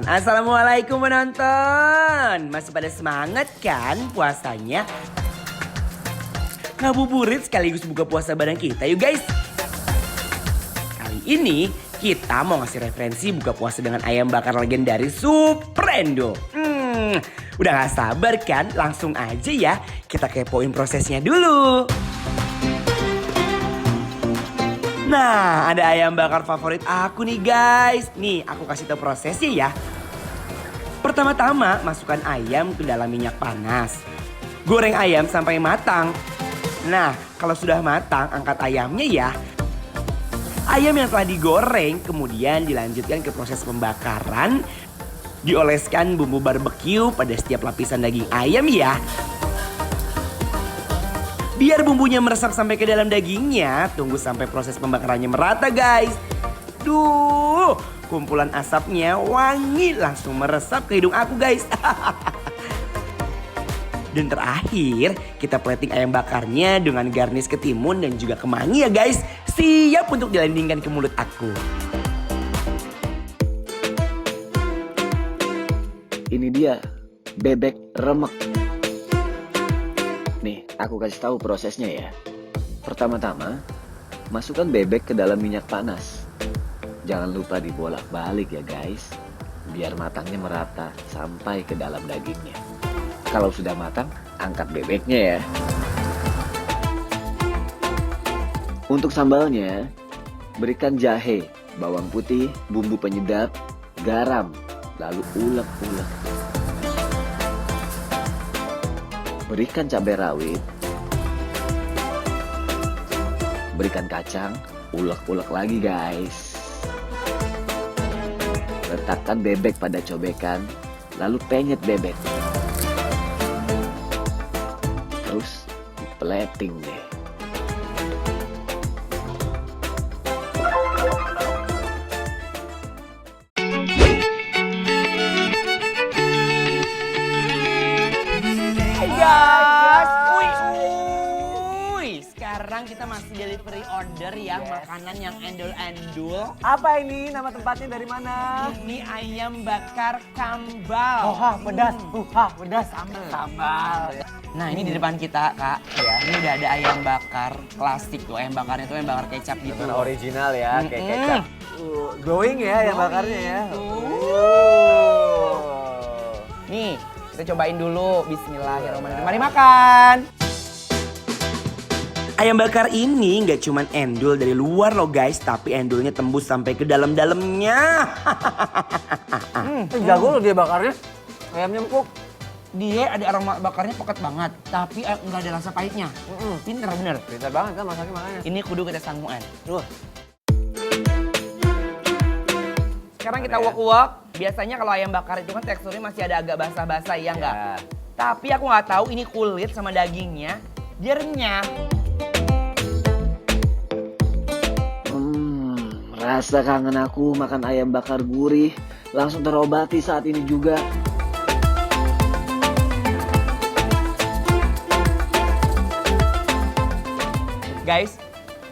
Assalamualaikum penonton. Masih pada semangat kan puasanya? Ngabuburit sekaligus buka puasa bareng kita yuk guys. Kali ini kita mau ngasih referensi buka puasa dengan ayam bakar legendaris Suprendo. Udah gak sabar kan? Langsung aja ya kita kepoin prosesnya dulu. Nah, ada ayam bakar favorit aku nih guys. Nih, aku kasih tahu prosesnya ya. Pertama-tama, masukkan ayam ke dalam minyak panas. Goreng ayam sampai matang. Nah, kalau sudah matang, angkat ayamnya ya. Ayam yang telah digoreng kemudian dilanjutkan ke proses pembakaran. Dioleskan bumbu barbeque pada setiap lapisan daging ayam ya. Biar bumbunya meresap sampai ke dalam dagingnya, tunggu sampai proses pembakarannya merata guys. Duh, kumpulan asapnya wangi langsung meresap ke hidung aku guys. Dan terakhir, kita plating ayam bakarnya dengan garnish ketimun dan juga kemangi ya guys. Siap untuk dilandingkan ke mulut aku. Ini dia, bebek remek. Nih, aku kasih tahu prosesnya ya. Pertama-tama, masukkan bebek ke dalam minyak panas. Jangan lupa dibolak-balik ya guys, biar matangnya merata sampai ke dalam dagingnya. Kalau sudah matang, angkat bebeknya ya. Untuk sambalnya, berikan jahe, bawang putih, bumbu penyedap, garam, lalu ulek-ulek. Berikan cabai rawit, berikan kacang, ulek-ulek lagi guys. Letakkan bebek pada cobekan, lalu penyet bebek. Terus plating deh. Sekarang kita masih delivery order ya, makanan yang endul-endul. Apa ini? Nama tempatnya dari mana? Ini ayam bakar kambal. Pedas. Pedas. Sambal. Nah ini di depan kita kak, ya. Ini udah ada ayam bakar klasik tuh, ayam bakarnya tuh ayam bakar kecap gitu. Benar original ya, kayak kecap. Glowing ya ayam bakarnya ya. Nih, kita cobain dulu. Bismillahirrahmanirrahim. Mari makan. Ayam bakar ini nggak cuman endul dari luar loh guys, tapi endulnya tembus sampai ke dalam-dalamnya. Jago loh dia bakarnya. Ayamnya empuk. Dia ada aroma bakarnya pekat banget, tapi nggak ada rasa pahitnya. Pinter bener. Pintar banget kan masaknya makanya. Ini kudu kita sangguan. Tuh. Sekarang kita uak-uak. Biasanya kalau ayam bakar itu kan teksturnya masih ada agak basah-basah, ya nggak? Tapi aku nggak tahu ini kulit sama dagingnya, dia renyah. Rasa kangen aku makan ayam bakar gurih langsung terobati saat ini juga. Guys,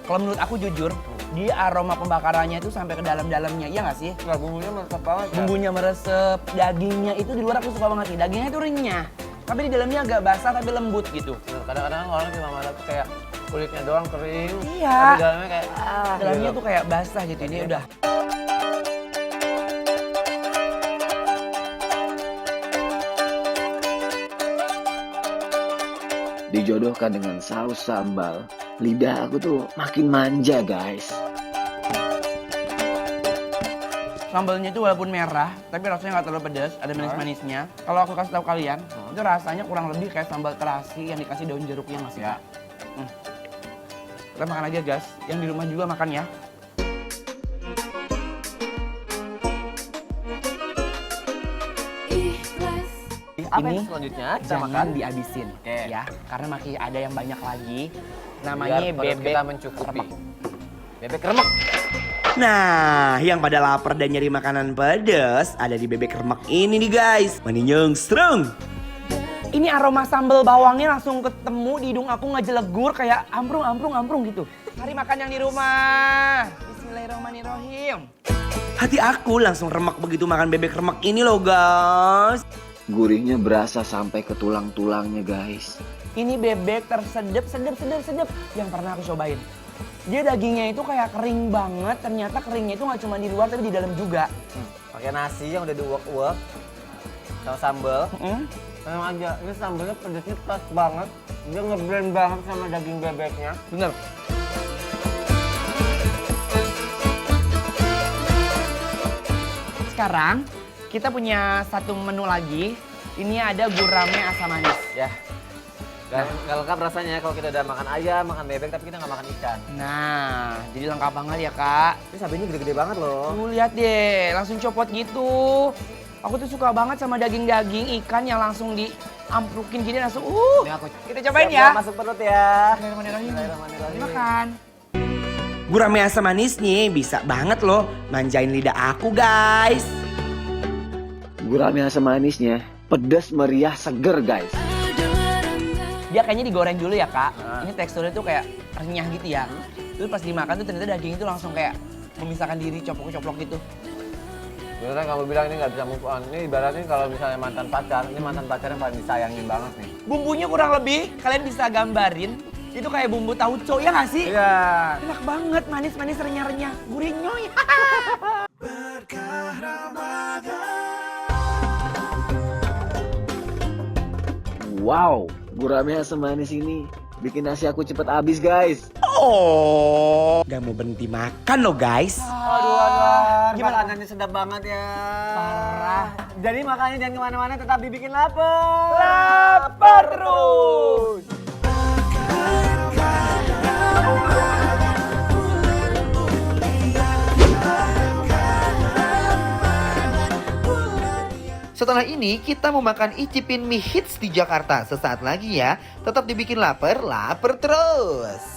kalau menurut aku jujur, dia aroma pembakarannya itu sampai ke dalam-dalamnya, iya nggak sih? Nah, bumbunya meresap banget ya. Bumbunya meresep, dagingnya itu di luar aku suka banget nih. Dagingnya itu renyah, tapi di dalamnya agak basah tapi lembut gitu. Kadang-kadang orang cuma malah tuh kayak kulitnya doang kering. Iya. Tapi dalamnya kayak Dalamnya gitu. tuh kayak basah gitu. Ini udah. Dijodohkan dengan saus sambal, lidah aku tuh makin manja guys. Sambalnya itu walaupun merah, tapi rasanya nggak terlalu pedas, ada manis-manisnya. Kalau aku kasih tahu kalian, itu rasanya kurang lebih kayak sambal terasi yang dikasih daun jeruknya masih ya. Kita makan aja guys, yang di rumah juga makan ya. Apa Ini yang selanjutnya kita jangan makan? dihabisin Oke. ya, karena masih ada yang banyak lagi. Namanya Biar perut bebek kita mencukupi. remek. Bebek remek. Nah, yang pada lapar dan nyari makanan pedas ada di bebek remek ini nih guys. Maninyong strong. Ini aroma sambal bawangnya langsung ketemu di hidung aku ngejelegur kayak amprung gitu. Mari makan yang di rumah. Bismillahirrahmanirrahim. Hati aku langsung remek begitu makan bebek remek ini loh guys. Gurihnya berasa sampai ke tulang-tulangnya guys. Ini bebek tersedep, sedep yang pernah aku cobain. Dia dagingnya itu kayak kering banget, ternyata keringnya itu nggak cuma di luar tapi di dalam juga. Pakai nasi yang udah diuek-uek sama sambal. Memang aja, ini sambalnya pedasnya pas banget. Dia ngeblend banget sama daging bebeknya. Bener. Sekarang kita punya satu menu lagi. Ini ada gurame asam manis. Ya. Nggak lengkap rasanya kalau kita udah makan ayam, makan bebek, tapi kita nggak makan ikan. Nah, jadi lengkap banget ya kak. Ini cabenya gede-gede banget loh. Tuh lihat deh, langsung copot gitu. Aku tuh suka banget sama daging-daging ikan yang langsung diamprukin gini langsung. Ini aku Kita cobain siap, ya. Masuk perut ya. Bismillahirrahmanirrahim. Makan. Gurame asam manisnya bisa banget loh manjain lidah aku guys. Gurame asam manisnya pedas meriah seger guys. Dia kayaknya digoreng dulu ya kak. Ini teksturnya tuh kayak renyah gitu ya. Terus pas dimakan tuh ternyata daging itu langsung kayak memisahkan diri, coplok-coplok gitu. Beneran kamu bilang ini nggak bisa move on. Ini ibaratnya kalau misalnya mantan pacar, ini mantan pacar yang paling disayangin banget nih. Bumbunya kurang lebih kalian bisa gambarin. Itu kayak bumbu tauco ya nggak sih? Iya. Enak banget, manis-manis, renyah-renyah, gurih nyoy. Wow, gurame asam manis ini bikin nasi aku cepet habis guys. Oh, gak mau berhenti makan loh guys. Aduh. Gimana? Makanannya sedap banget ya. Parah. Jadi makanya jangan kemana-mana, tetap dibikin lapar. Lapar terus. Setelah ini kita mau makan icipin mie hits di Jakarta. Sesaat lagi ya. Tetap dibikin lapar, lapar terus.